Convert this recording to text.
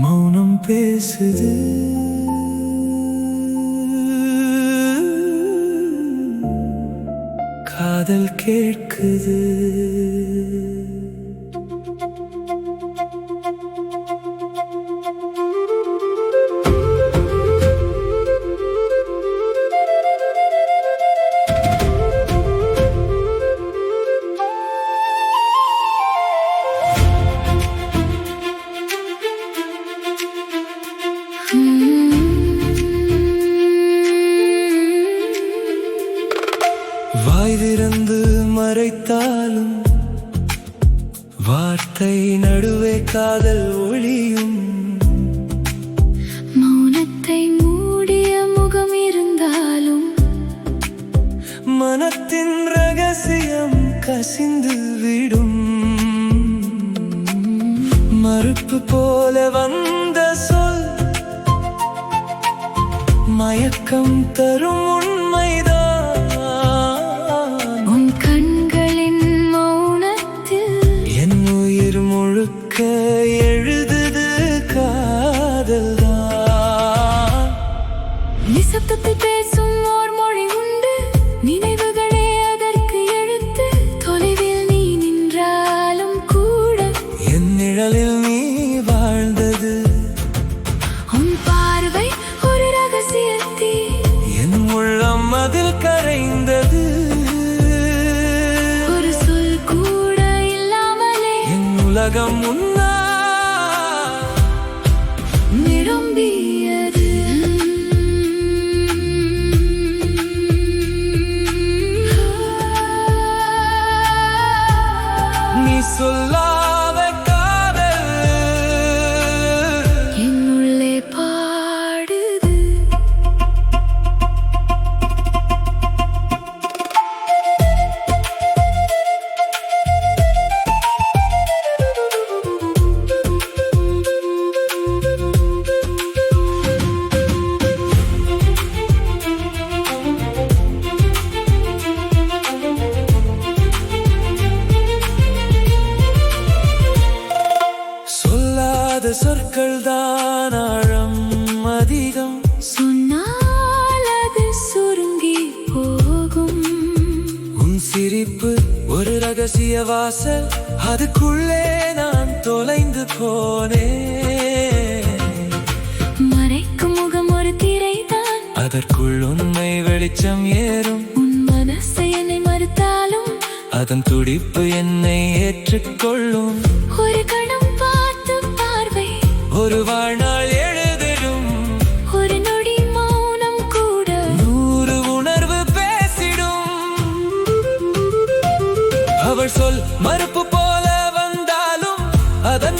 மௌனம் பேசுது, காதல் கேட்குது. வாய் திறந்து மறைத்தாலும் வார்த்தை நடுவே காதல் ஒளியும். மௌனத்தை மூடிய முகம் இருந்தாலும் மனத்தின் ரகசியம் கசிந்து விடும். மறுப்பு போல வந்த சொல் மயக்கம் தரும் உண்மைதான். உன் கண்களின் மௌனத்தில் என் உயிர் முழுக்க எழுதுது காதல்தான். நிசப்தத்தில் பேசும் ஓர் மொழி உண்டு, நினைவுகளே அதற்கு எழுத்து. தொலைவில் நீ நின்றாலும் கூட என் நிழலில் நீ வாழ்ந்தது. உன் பார்வை ஒரு ரகசியத்தீ, என் உள்ளம் அதில் கரைந்தது. ஒரு சொல் கூட இல்லாமலே என் உலகம் உன்னா நிரம்பியது. நீ சொல்லாத காதல் என் உள்ளே பாடுது. சொல்லாத சொற்கள் தான் ஆழம் அதிகம். சொன்னால் அது சுருங்கி போகும். உன் சிரிப்பு ஒரு ரகசிய வாசல், அதுக்குள்ளே நான் தொலைந்து போனேன். மறைக்கும் முகம் ஒரு திரைதான், அதற்குள் உண்மை வெளிச்சம் ஏறும். உன் மனசை என்னை மறுத்தாலும் அதன் துடிப்பு என்னை ஏற்றுக்கொள்ளும். ஒரு கணம் பார்த்து பார்வை ஒரு வாழ்நாள் எழுதிடும். ஒரு நொடி மௌனம் கூட 100 உணர்வு பேசிடும். அவள் சொல் மறுப்பு போல வந்தாலும் அதன்